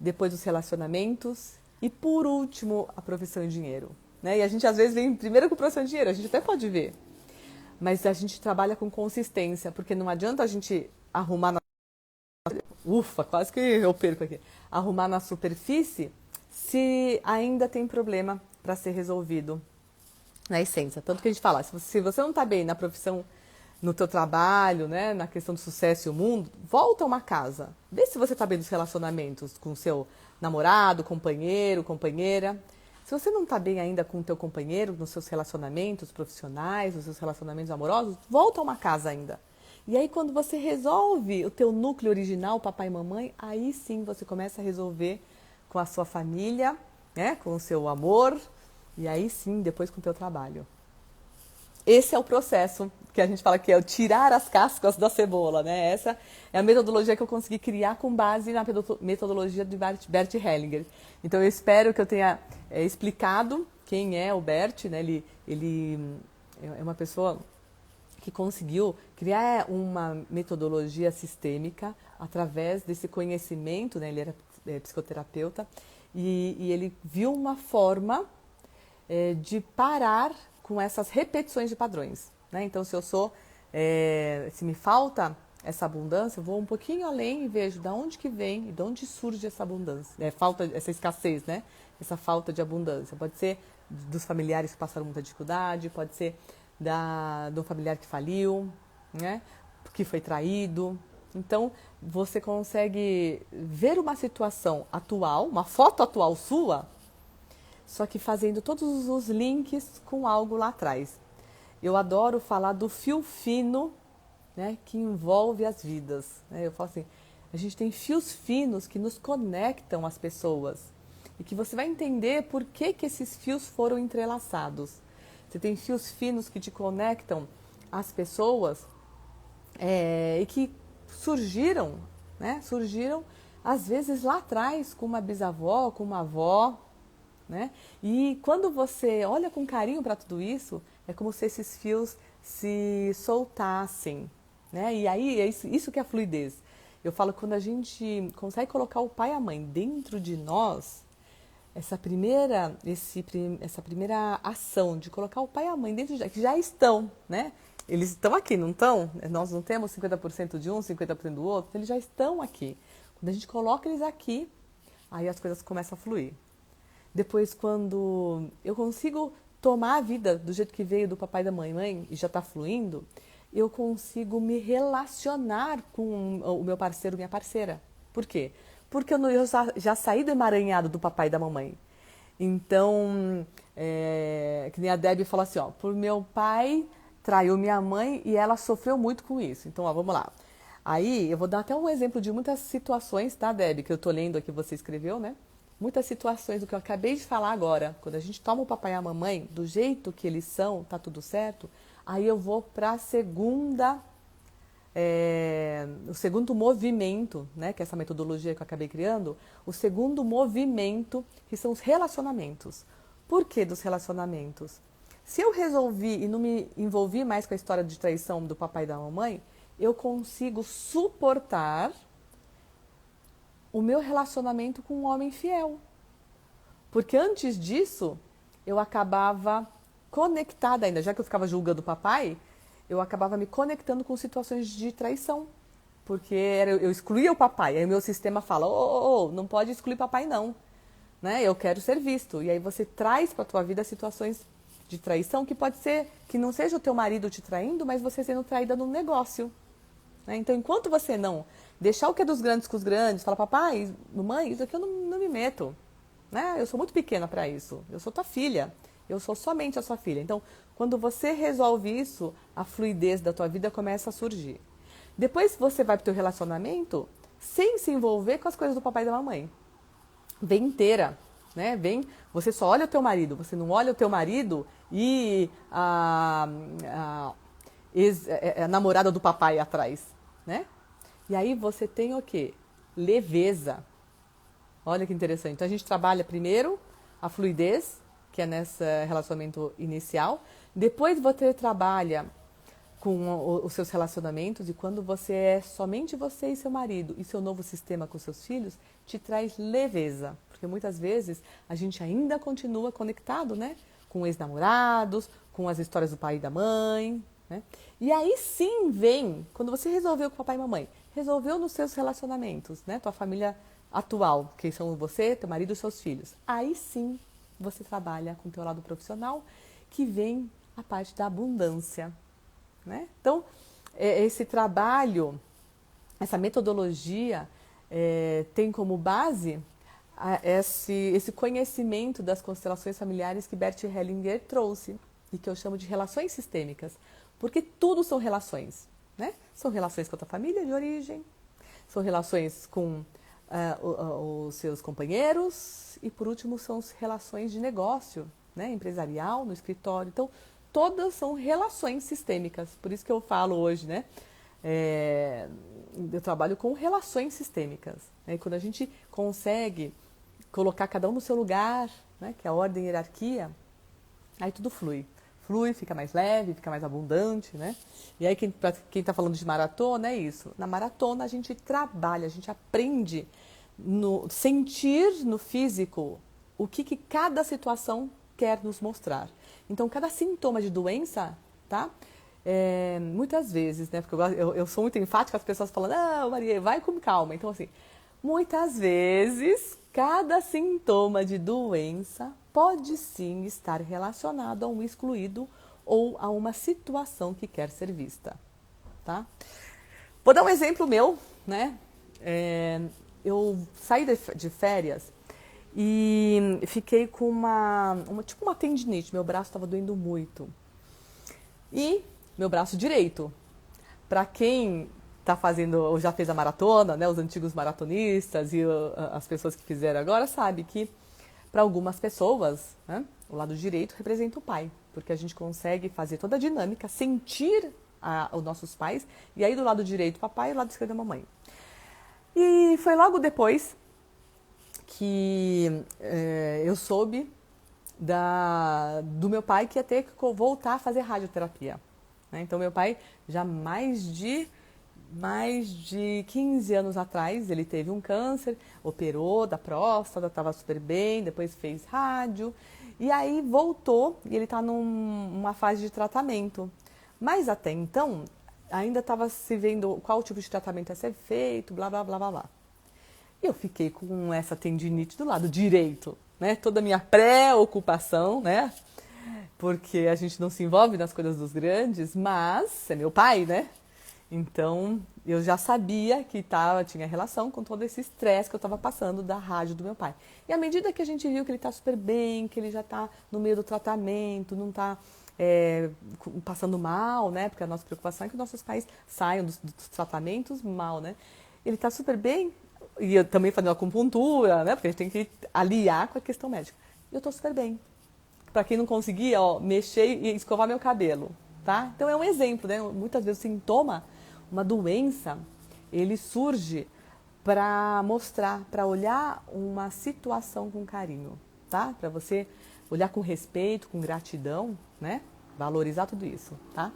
depois os relacionamentos e, por último, a profissão e dinheiro. Né? E a gente, às vezes, vem primeiro com profissão e dinheiro, a gente até pode ver. Mas a gente trabalha com consistência, porque não adianta a gente arrumar na... Ufa, quase que eu perco aqui. Arrumar na superfície se ainda tem problema para ser resolvido na essência. Tanto que a gente fala, se você não está bem na profissão, no teu trabalho, né, na questão do sucesso e o mundo, volta a uma casa. Vê se você está bem nos relacionamentos com o seu namorado, companheiro, companheira. Se você não está bem ainda com o teu companheiro, nos seus relacionamentos profissionais, nos seus relacionamentos amorosos, volta a uma casa ainda. E aí quando você resolve o teu núcleo original, papai e mamãe, aí sim você começa a resolver com a sua família, né, com o seu amor, e aí sim, depois com o teu trabalho. Esse é o processo que a gente fala que é o tirar as cascas da cebola, né? Essa é a metodologia que eu consegui criar com base na metodologia de Bert Hellinger. Então eu espero que eu tenha explicado quem é o Bert, né? Ele é uma pessoa que conseguiu criar uma metodologia sistêmica através desse conhecimento, né? Ele era psicoterapeuta e ele viu uma forma de parar com essas repetições de padrões, né? Então, se me falta essa abundância, eu vou um pouquinho além e vejo de onde que vem e de onde surge essa abundância, essa escassez, né? Essa falta de abundância. Pode ser dos familiares que passaram muita dificuldade, pode ser de um familiar que faliu, né? Que foi traído. Então, você consegue ver uma situação atual, uma foto atual sua, só que fazendo todos os links com algo lá atrás. Eu adoro falar do fio fino, né, que envolve as vidas. Né? Eu falo assim, a gente tem fios finos que nos conectam às pessoas e que você vai entender por que esses fios foram entrelaçados. Você tem fios finos que te conectam às pessoas e que surgiram, né? Surgiram às vezes lá atrás com uma bisavó, com uma avó, né? E quando você olha com carinho para tudo isso, é como se esses fios se soltassem, né? E aí é isso que é a fluidez. Eu falo que quando a gente consegue colocar o pai e a mãe dentro de nós, essa primeira ação de colocar o pai e a mãe dentro de que já estão, né? Eles estão aqui, não estão? Nós não temos 50% de um, 50% do outro, eles já estão aqui. Quando a gente coloca eles aqui, aí as coisas começam a fluir. Depois, quando eu consigo tomar a vida do jeito que veio do papai e da mãe e já está fluindo, eu consigo me relacionar com o meu parceiro, minha parceira. Por quê? Porque eu já saí do emaranhado do papai e da mamãe. Então, que nem a Debbie falou assim, ó, por meu pai traiu minha mãe e ela sofreu muito com isso. Então, ó, vamos lá. Aí, eu vou dar até um exemplo de muitas situações, tá, Debbie, que eu tô lendo aqui, você escreveu, né? Muitas situações do que eu acabei de falar agora. Quando a gente toma o papai e a mamãe do jeito que eles são, tá tudo certo, aí eu vou para a o segundo movimento, né, que é essa metodologia que eu acabei criando, o segundo movimento, que são os relacionamentos. Por que dos relacionamentos? Se eu resolvi e não me envolvi mais com a história de traição do papai e da mamãe, eu consigo suportar o meu relacionamento com um homem fiel. Porque antes disso, eu acabava conectada ainda, já que eu ficava julgando o papai, eu acabava me conectando com situações de traição. Porque eu excluía o papai, aí o meu sistema fala, não pode excluir papai não, né? Eu quero ser visto. E aí você traz para a tua vida situações de traição que pode ser que não seja o teu marido te traindo, mas você sendo traída no negócio. Né? Então, enquanto você não deixar o que é dos grandes com os grandes, fala, papai, mamãe, isso aqui eu não me meto. né? Eu sou muito pequena para isso. Eu sou tua filha. Eu sou somente a sua filha. Então, quando você resolve isso, a fluidez da tua vida começa a surgir. Depois você vai pro teu relacionamento sem se envolver com as coisas do papai e da mamãe. Vem inteira, né? Você só olha o teu marido, você não olha o teu marido e a namorada do papai atrás, né? E aí você tem o quê? Leveza. Olha que interessante. Então a gente trabalha primeiro a fluidez, que é nesse relacionamento inicial. Depois você trabalha com os seus relacionamentos, e quando você é somente você e seu marido e seu novo sistema com seus filhos, te traz leveza. Porque muitas vezes a gente ainda continua conectado, né? Com ex-namorados, com as histórias do pai e da mãe, né? E aí sim vem, quando você resolveu com o papai e mamãe, resolveu nos seus relacionamentos, né? Tua família atual, que são você, teu marido e seus filhos. Aí sim você trabalha com o teu lado profissional, que vem a parte da abundância, né? Então, esse trabalho, essa metodologia tem como base esse conhecimento das constelações familiares que Bert Hellinger trouxe e que eu chamo de relações sistêmicas, porque tudo são relações, né? São relações com a tua família de origem, são relações com os seus companheiros e, por último, são as relações de negócio, né? Empresarial, no escritório. Então, todas são relações sistêmicas. Por isso que eu falo hoje, né? Eu trabalho com relações sistêmicas. Né? E quando a gente consegue colocar cada um no seu lugar, né? Que é a ordem e a hierarquia, aí tudo flui. Flui, fica mais leve, fica mais abundante, né? E aí, para quem está falando de maratona, é isso. Na maratona, a gente trabalha, a gente aprende sentir no físico o que cada situação quer nos mostrar. Então, cada sintoma de doença, tá? Muitas vezes, né? Porque eu sou muito enfática, as pessoas falam, não, Maria, vai com calma. Então, assim, muitas vezes, cada sintoma de doença pode sim estar relacionado a um excluído ou a uma situação que quer ser vista, tá? Vou dar um exemplo meu, né? Eu saí de férias e fiquei com tipo uma tendinite, meu braço estava doendo muito. E meu braço direito, para quem está fazendo ou já fez a maratona, né, os antigos maratonistas e as pessoas que fizeram agora, sabe que para algumas pessoas, né, o lado direito representa o pai, porque a gente consegue fazer toda a dinâmica, sentir os nossos pais, e aí do lado direito o papai e do lado esquerdo a mamãe. E foi logo depois que eu soube do meu pai que ia ter que voltar a fazer radioterapia. Né? Então, meu pai, já mais de 15 anos atrás, ele teve um câncer, operou da próstata, estava super bem, depois fez rádio, e aí voltou e ele está numa fase de tratamento. Mas até então, ainda estava se vendo qual tipo de tratamento ia ser feito, blá, blá, blá, blá, blá. E eu fiquei com essa tendinite do lado direito, né? Toda a minha preocupação, né? Porque a gente não se envolve nas coisas dos grandes, mas é meu pai, né? Então, eu já sabia que tinha relação com todo esse estresse que eu estava passando da rádio do meu pai. E à medida que a gente viu que ele está super bem, que ele já está no meio do tratamento, não está passando mal, né? Porque a nossa preocupação é que nossos pais saiam dos tratamentos mal, né? Ele está super bem, e eu também fazendo acupuntura, né? Porque a gente tem que aliar com a questão médica. E eu estou super bem. Para quem não conseguia, mexer e escovar meu cabelo, tá? Então é um exemplo, né? Muitas vezes o sintoma, uma doença, ele surge para mostrar, para olhar uma situação com carinho, tá? Para você olhar com respeito, com gratidão, né? Valorizar tudo isso, tá?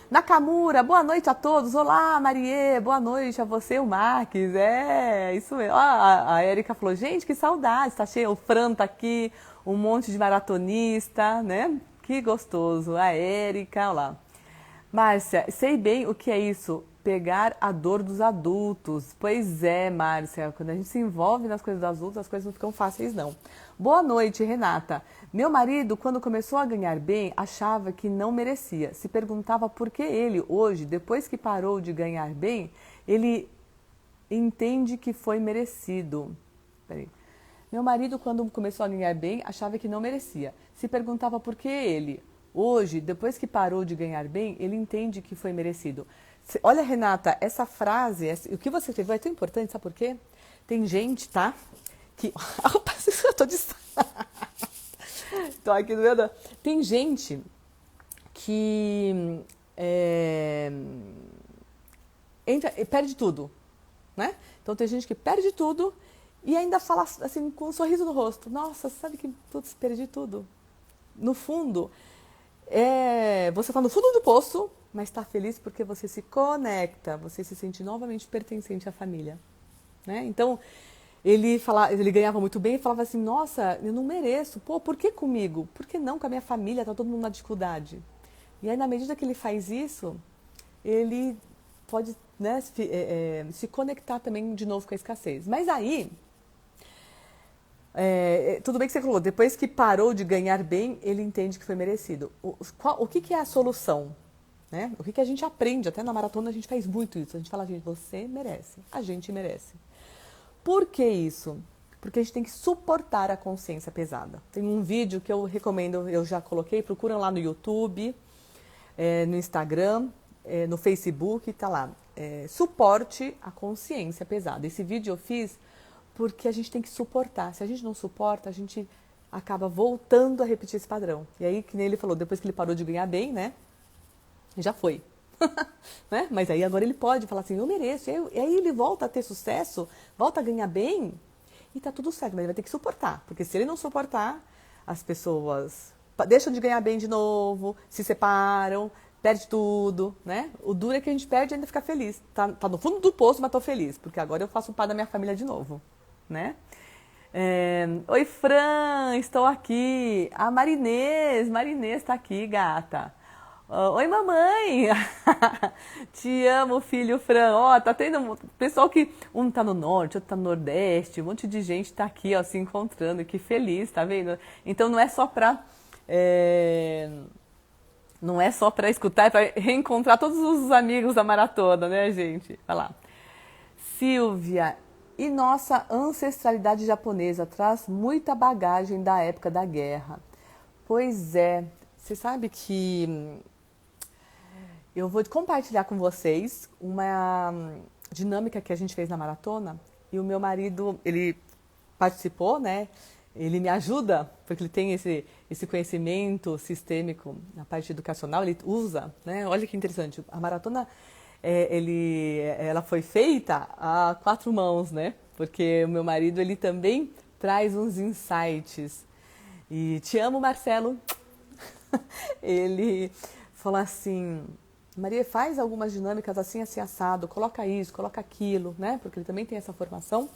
Nakamura, boa noite a todos. Olá, Marie, boa noite a você, o Marques. Isso mesmo. A Érica falou, gente, que saudade, tá cheio. O Fran tá aqui, um monte de maratonista, né? Que gostoso. A Érica, olha lá. Márcia, sei bem o que é isso, pegar a dor dos adultos. Pois é, Márcia, quando a gente se envolve nas coisas dos adultos, as coisas não ficam fáceis, não. Boa noite, Renata. Meu marido, quando começou a ganhar bem, achava que não merecia. Se perguntava por que ele, hoje, depois que parou de ganhar bem, ele entende que foi merecido. Peraí. Meu marido, quando começou a ganhar bem, achava que não merecia. Se perguntava por que ele. Hoje, depois que parou de ganhar bem, ele entende que foi merecido. Olha, Renata, essa frase, o que você escreveu é tão importante, sabe por quê? Tem gente, tá? Que. Opa, eu tô de. Tô aqui no meu. Tem gente que perde tudo, né? Então tem gente que perde tudo e ainda fala assim com um sorriso no rosto. Nossa, sabe que, putz, perdi tudo. No fundo, você está no fundo do poço, mas está feliz porque você se conecta, você se sente novamente pertencente à família, né? Então, ele ganhava muito bem e falava assim, nossa, eu não mereço, pô, por que comigo? Por que não com a minha família? Tá todo mundo na dificuldade. E aí, na medida que ele faz isso, ele pode, né, se conectar também de novo com a escassez. Mas aí, tudo bem que você falou, depois que parou de ganhar bem, ele entende que foi merecido. O que é a solução? Né? O que a gente aprende? Até na maratona a gente faz muito isso. A gente fala, gente, você merece, a gente merece. Por que isso? Porque a gente tem que suportar a consciência pesada. Tem um vídeo que eu recomendo, eu já coloquei, procuram lá no YouTube, no Instagram, no Facebook, tá lá. Suporte a consciência pesada. Esse vídeo eu fiz porque a gente tem que suportar. Se a gente não suporta, a gente acaba voltando a repetir esse padrão. E aí, que nem ele falou, depois que ele parou de ganhar bem, né? Já foi. Né? Mas aí agora ele pode falar assim, eu mereço. E aí ele volta a ter sucesso, volta a ganhar bem e tá tudo certo. Mas ele vai ter que suportar. Porque se ele não suportar, as pessoas deixam de ganhar bem de novo, se separam, perde tudo, né? O duro é que a gente perde e ainda fica feliz. Tá no fundo do poço, mas tô feliz, porque agora eu faço parte da minha família de novo, né? Oi, Fran, estou aqui. A Marinês tá aqui, gata. Oi, mamãe! Te amo, filho Fran. Ó, tá tendo pessoal que um tá no norte, outro tá no nordeste, um monte de gente tá aqui, ó, se encontrando, que feliz, tá vendo? Então não é só pra não é só pra escutar, é pra reencontrar todos os amigos da maratona, né, gente? Vai lá. Silvia, e nossa ancestralidade japonesa traz muita bagagem da época da guerra. Pois é, você sabe que eu vou compartilhar com vocês uma dinâmica que a gente fez na maratona e o meu marido, ele participou, né? Ele me ajuda, porque ele tem esse conhecimento sistêmico na parte educacional, ele usa, né? Olha que interessante, a maratona, ela foi feita a 4 mãos, né? Porque o meu marido, ele também traz uns insights. E te amo, Marcelo. Ele falou assim, Maria, faz algumas dinâmicas assim, assim, assado, coloca isso, coloca aquilo, né? Porque ele também tem essa formação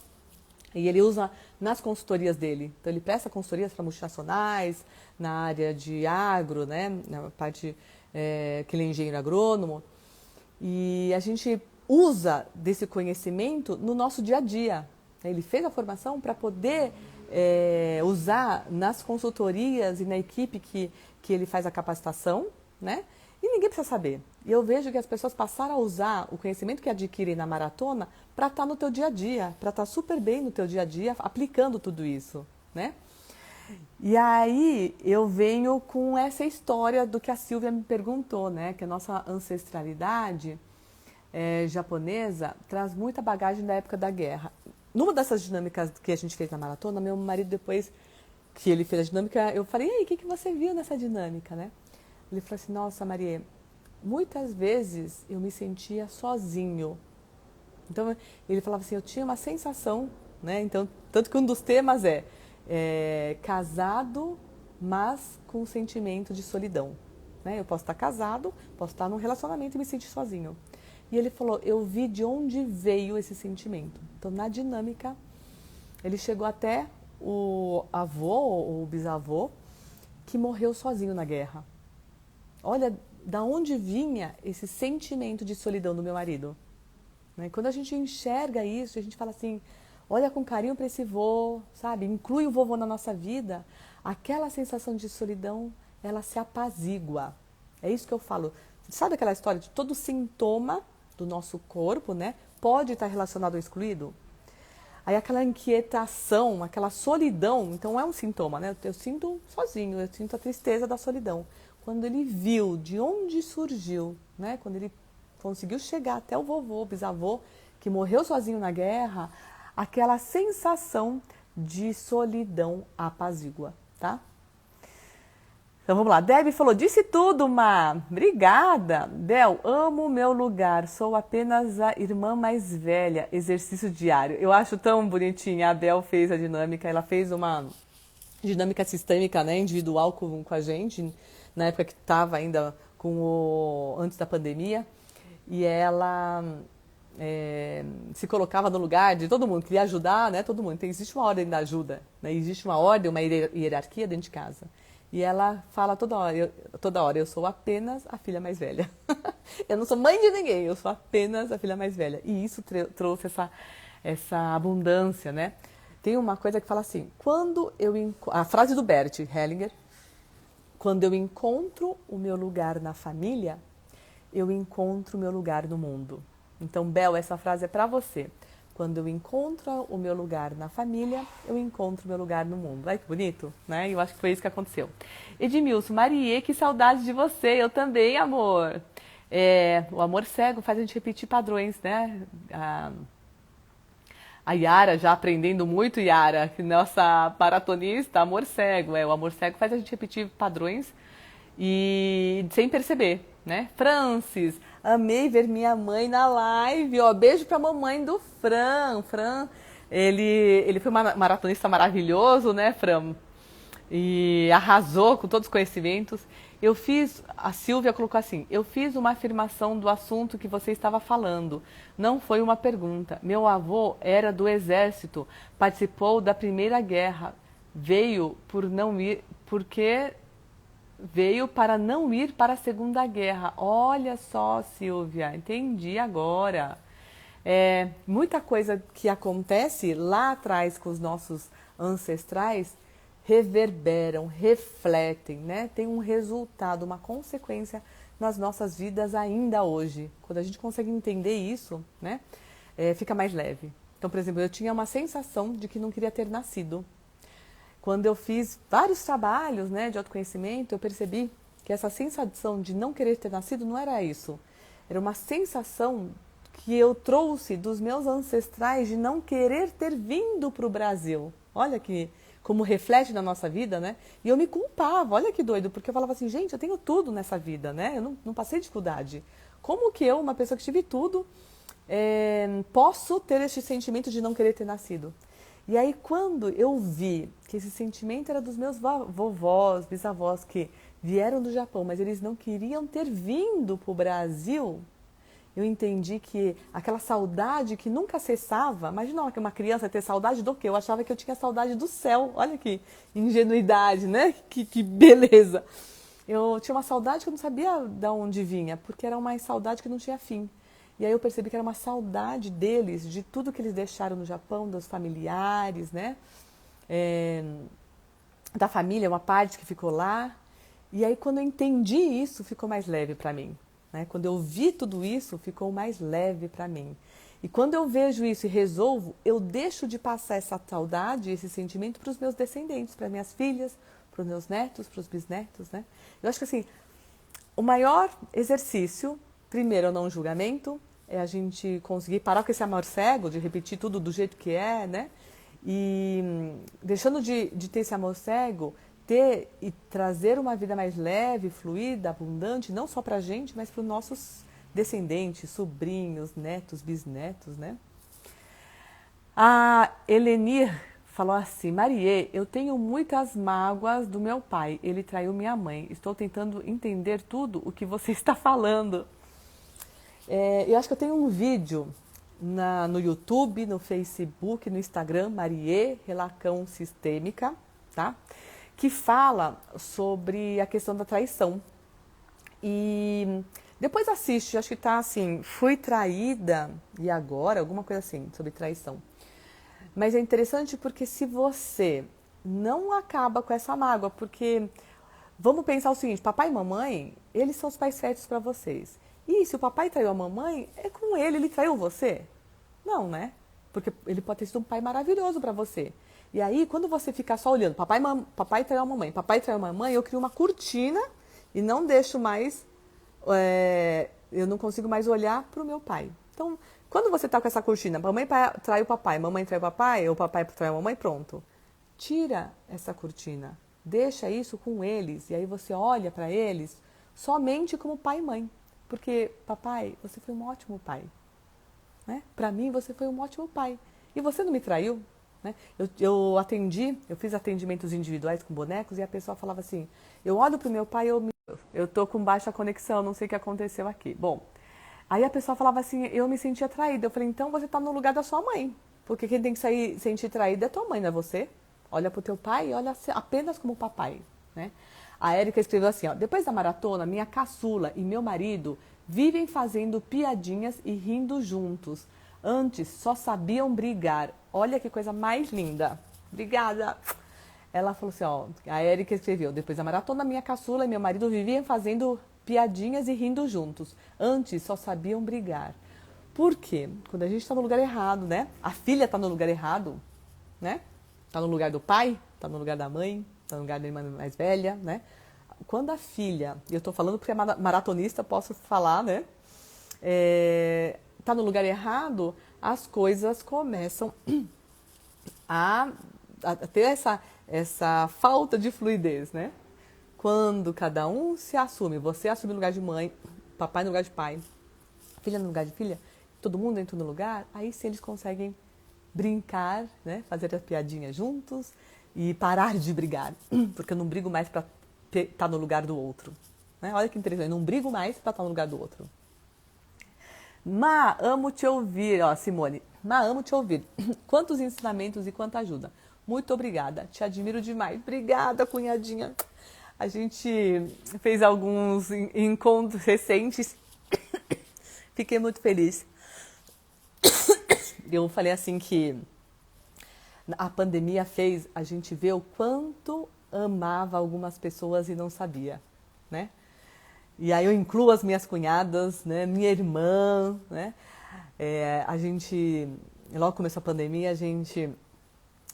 e ele usa nas consultorias dele. Então ele presta consultorias para multinacionais, na área de agro, né? Na parte que ele é engenheiro agrônomo. E a gente usa desse conhecimento no nosso dia a dia. Ele fez a formação para poder usar nas consultorias e na equipe que ele faz a capacitação, né? E ninguém precisa saber. E eu vejo que as pessoas passaram a usar o conhecimento que adquirem na maratona para estar no teu dia a dia, para estar super bem no teu dia a dia, aplicando tudo isso, né? E aí eu venho com essa história do que a Silvia me perguntou, né? Que a nossa ancestralidade japonesa traz muita bagagem da época da guerra. Numa dessas dinâmicas que a gente fez na maratona, meu marido, depois que ele fez a dinâmica, eu falei, e aí, o que você viu nessa dinâmica, né? Ele falou assim, nossa, Maria, muitas vezes eu me sentia sozinho. Então, ele falava assim, eu tinha uma sensação, né? Então, tanto que um dos temas é casado, mas com um sentimento de solidão. Né? Eu posso estar casado, posso estar num relacionamento e me sentir sozinho. E ele falou, eu vi de onde veio esse sentimento. Então, na dinâmica, ele chegou até o avô ou o bisavô que morreu sozinho na guerra. Olha, da onde vinha esse sentimento de solidão do meu marido. Né? Quando a gente enxerga isso, a gente fala assim, olha com carinho para esse vô, sabe? Inclui o vovô na nossa vida, aquela sensação de solidão, ela se apazigua. É isso que eu falo. Sabe aquela história de todo sintoma do nosso corpo, né? Pode estar relacionado ao excluído? Aí aquela inquietação, aquela solidão, então é um sintoma, né? Eu sinto sozinho, eu sinto a tristeza da solidão. Quando ele viu de onde surgiu, né? Quando ele conseguiu chegar até o vovô, bisavô, que morreu sozinho na guerra, aquela sensação de solidão apazigua, tá? Então vamos lá, Debbie falou, disse tudo, Má. Obrigada. Del, amo o meu lugar, sou apenas a irmã mais velha, exercício diário. Eu acho tão bonitinha, a Bel fez a dinâmica, ela fez uma dinâmica sistêmica, né, individual com a gente, na época que estava ainda antes da pandemia, e ela se colocava no lugar de todo mundo, queria ajudar, né, todo mundo. Então existe uma ordem da ajuda, né, existe uma ordem, uma hierarquia dentro de casa. E ela fala toda hora, eu sou apenas a filha mais velha. Eu não sou mãe de ninguém, eu sou apenas a filha mais velha. E isso trouxe essa abundância, né? Tem uma coisa que fala assim, a frase do Bert Hellinger, quando eu encontro o meu lugar na família, eu encontro o meu lugar no mundo. Então, Bel, essa frase é para você. Quando eu encontro o meu lugar na família, eu encontro o meu lugar no mundo. Olha que bonito, né? Eu acho que foi isso que aconteceu. Edmilson, Marie, que saudade de você. Eu também, amor. O amor cego faz a gente repetir padrões, né? A Yara já aprendendo muito, Yara, nossa maratonista, amor cego. O amor cego faz a gente repetir padrões e sem perceber, né? Francis, amei ver minha mãe na live, ó, beijo pra mamãe do Fran. Fran, ele foi um maratonista maravilhoso, né, Fran? E arrasou com todos os conhecimentos. A Silvia colocou assim, eu fiz uma afirmação do assunto que você estava falando, não foi uma pergunta. Meu avô era do exército, participou da Primeira Guerra, veio para não ir para a Segunda Guerra. Olha só, Silvia, entendi agora. Muita coisa que acontece lá atrás com os nossos ancestrais reverberam, refletem, né? Tem um resultado, uma consequência nas nossas vidas ainda hoje. Quando a gente consegue entender isso, né? Fica mais leve. Então, por exemplo, eu tinha uma sensação de que não queria ter nascido. Quando eu fiz vários trabalhos, né, de autoconhecimento, eu percebi que essa sensação de não querer ter nascido não era isso. Era uma sensação que eu trouxe dos meus ancestrais de não querer ter vindo para o Brasil. Olha que como reflete na nossa vida, né? E eu me culpava, olha que doido, porque eu falava assim, gente, eu tenho tudo nessa vida, né? Eu não passei dificuldade. Como que eu, uma pessoa que tive tudo, posso ter este sentimento de não querer ter nascido? E aí, quando eu vi que esse sentimento era dos meus vovós, bisavós, que vieram do Japão, mas eles não queriam ter vindo para o Brasil, eu entendi que aquela saudade que nunca cessava, imagina uma criança ter saudade do quê? Eu achava que eu tinha saudade do céu, olha que ingenuidade, né? Que beleza. Eu tinha uma saudade que eu não sabia de onde vinha, porque era uma saudade que não tinha fim. E aí eu percebi que era uma saudade deles, de tudo que eles deixaram no Japão, dos familiares, né? Da família, uma parte que ficou lá. E aí quando eu entendi isso, ficou mais leve para mim. Né? Quando eu vi tudo isso, ficou mais leve para mim. E quando eu vejo isso e resolvo, eu deixo de passar essa saudade, esse sentimento para os meus descendentes, para minhas filhas, para os meus netos, para os bisnetos, né? Eu acho que assim, o maior exercício, primeiro, é o não julgamento, é a gente conseguir parar com esse amor cego, de repetir tudo do jeito que é, né? E deixando de ter esse amor cego, ter e trazer uma vida mais leve, fluida, abundante, não só para a gente, mas para os nossos descendentes, sobrinhos, netos, bisnetos, né? A Elenir falou assim, Marie, eu tenho muitas mágoas do meu pai, ele traiu minha mãe, estou tentando entender tudo o que você está falando. Eu acho que eu tenho um vídeo no YouTube, no Facebook, no Instagram, Marie Relacão Sistêmica, tá? Que fala sobre a questão da traição. E depois assiste, acho que tá assim, fui traída e agora, alguma coisa assim, sobre traição. Mas é interessante porque se você não acaba com essa mágoa, porque vamos pensar o seguinte, papai e mamãe, eles são os pais certos para vocês. E se o papai traiu a mamãe, é com ele traiu você? Não, né? porque ele pode ter sido um pai maravilhoso para você. E aí, quando você ficar só olhando, papai traiu a mamãe, papai traiu a mamãe, eu crio uma cortina e não deixo mais, eu não consigo mais olhar para o meu pai. Então, quando você está com essa cortina, mamãe trai o papai, mamãe trai o papai, ou papai trai a mamãe, pronto. Tira essa cortina, deixa isso com eles, e aí você olha para eles somente como pai e mãe. Porque, papai, você foi um ótimo pai. Né? Para mim, você foi um ótimo pai. E você não me traiu? Né? Eu fiz atendimentos individuais com bonecos e a pessoa falava assim, eu olho pro meu pai e eu tô com baixa conexão, não sei o que aconteceu aqui. Bom, aí a pessoa falava assim, eu me sentia traída. Eu falei, então você tá no lugar da sua mãe. Porque quem tem que sentir traída é tua mãe, não é você? Olha pro teu pai e olha apenas como papai. Né? A Érica escreveu assim, ó, depois da maratona, minha caçula e meu marido vivem fazendo piadinhas e rindo juntos. Antes só sabiam brigar. Olha que coisa mais linda. Obrigada. Ela falou assim, ó, a Érica escreveu, depois da maratona, minha caçula e meu marido viviam fazendo piadinhas e rindo juntos. Antes só sabiam brigar. Por quê? Quando a gente está no lugar errado, né? A filha está no lugar errado, né? Está no lugar do pai, está no lugar da mãe, está no lugar da irmã mais velha, né? Quando a filha, e eu estou falando porque é maratonista, posso falar, né? Tá no lugar errado, as coisas começam a ter essa falta de fluidez, né? Quando cada um se assume, você assume o lugar de mãe, papai no lugar de pai, filha no lugar de filha, todo mundo entra no lugar, aí sim eles conseguem brincar, né? Fazer as piadinhas juntos e parar de brigar, porque eu não brigo mais para estar no lugar do outro. Né? Olha que interessante, eu não brigo mais para estar no lugar do outro. Má, amo te ouvir, ó, Simone. Má, amo te ouvir. Quantos ensinamentos e quanta ajuda. Muito obrigada, te admiro demais. Obrigada, cunhadinha. A gente fez alguns encontros recentes. Fiquei muito feliz. Eu falei assim que a pandemia fez a gente ver o quanto amava algumas pessoas e não sabia, né? E aí eu incluo as minhas cunhadas, né? Minha irmã, né? A gente, logo começou a pandemia, a gente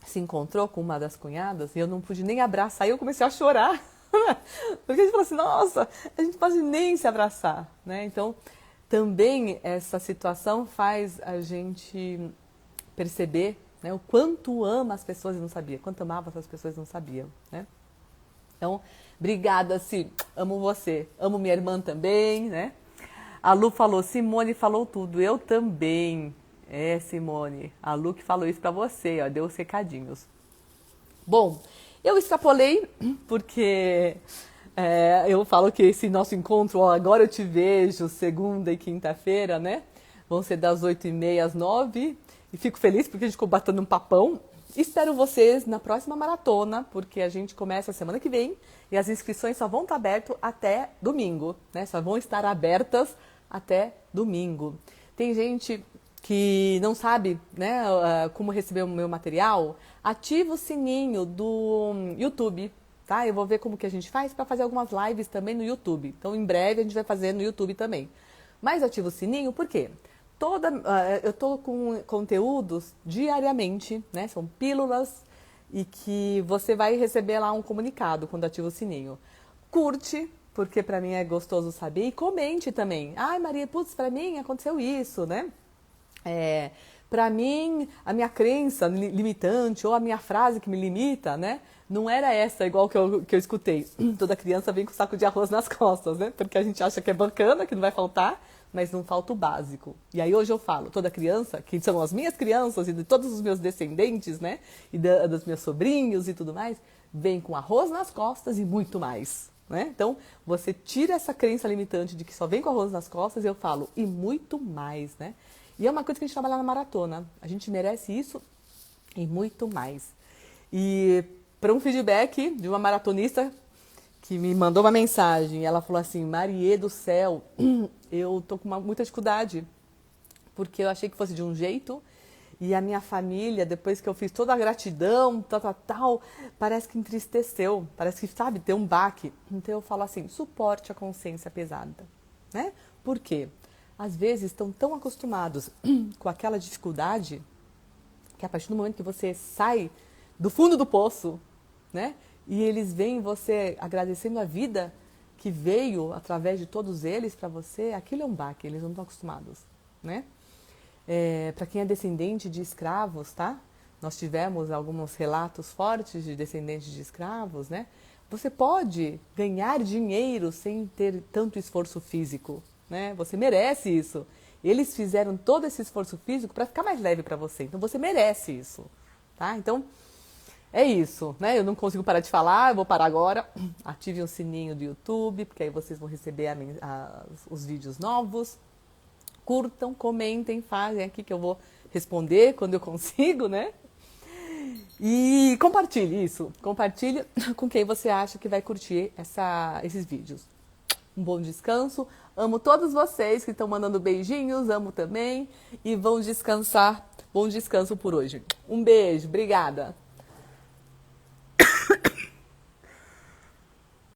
se encontrou com uma das cunhadas e eu não pude nem abraçar, e eu comecei a chorar. Porque a gente falou assim, nossa, a gente pode nem se abraçar, né? Então, também essa situação faz a gente perceber, né, o quanto ama as pessoas e não sabia, quanto amava essas pessoas e não sabiam, né? Então, obrigada, Si, amo você, amo minha irmã também, né? A Lu falou, Simone falou tudo, eu também. Simone, a Lu que falou isso pra você, ó, deu os recadinhos. Bom, eu extrapolei porque eu falo que esse nosso encontro, ó, agora eu te vejo, segunda e quinta-feira, né? Vão ser das 8h30 às 9h. E fico feliz porque a gente ficou batendo um papão. Espero vocês na próxima maratona, porque a gente começa a semana que vem e as inscrições só vão estar abertas até domingo, né? Só vão estar abertas até domingo. Tem gente que não sabe, né, como receber o meu material. Ativa o sininho do YouTube, tá? Eu vou ver como que a gente faz para fazer algumas lives também no YouTube. Então, em breve a gente vai fazer no YouTube também. Mas ativa o sininho, por quê? Eu estou com conteúdos diariamente, né? São pílulas e que você vai receber lá um comunicado quando ativa o sininho. Curte, porque para mim é gostoso saber, e comente também. Ai, Maria, putz, para mim aconteceu isso, né? Para mim, a minha crença limitante ou a minha frase que me limita, né? Não era essa, igual que eu escutei. Toda criança vem com um saco de arroz nas costas, né? Porque a gente acha que é bacana, que não vai faltar, mas não falta o básico. E aí hoje eu falo, toda criança, que são as minhas crianças e de todos os meus descendentes, né? E dos meus sobrinhos e tudo mais, vem com arroz nas costas e muito mais. Né? Então, você tira essa crença limitante de que só vem com arroz nas costas, e eu falo, e muito mais, né? E é uma coisa que a gente trabalha na maratona. A gente merece isso e muito mais. E para um feedback de uma maratonista que me mandou uma mensagem, ela falou assim, Marie do céu, eu tô com muita dificuldade, porque eu achei que fosse de um jeito, e a minha família, depois que eu fiz toda a gratidão, tal, parece que entristeceu, parece que, sabe, deu um baque. Então eu falo assim, suporte a consciência pesada, né? Por quê? Às vezes estão tão acostumados com aquela dificuldade, Que a partir do momento que você sai do fundo do poço, né? E eles veem você agradecendo a vida que veio através de todos eles para você, aquilo é um baque, eles não estão acostumados, né? Para quem é descendente de escravos, tá? Nós tivemos alguns relatos fortes de descendentes de escravos, né? Você pode ganhar dinheiro sem ter tanto esforço físico, né? Você merece isso. Eles fizeram todo esse esforço físico para ficar mais leve para você, então você merece isso, tá? Então, é isso, né? Eu não consigo parar de falar, eu vou parar agora. Ative o sininho do YouTube, porque aí vocês vão receber os vídeos novos. Curtam, comentem, fazem aqui que eu vou responder quando eu consigo, né? E compartilhe isso. Compartilhe com quem você acha que vai curtir esses vídeos. Um bom descanso. Amo todos vocês que estão mandando beijinhos, amo também. E vão descansar. Bom descanso por hoje. Um beijo, obrigada.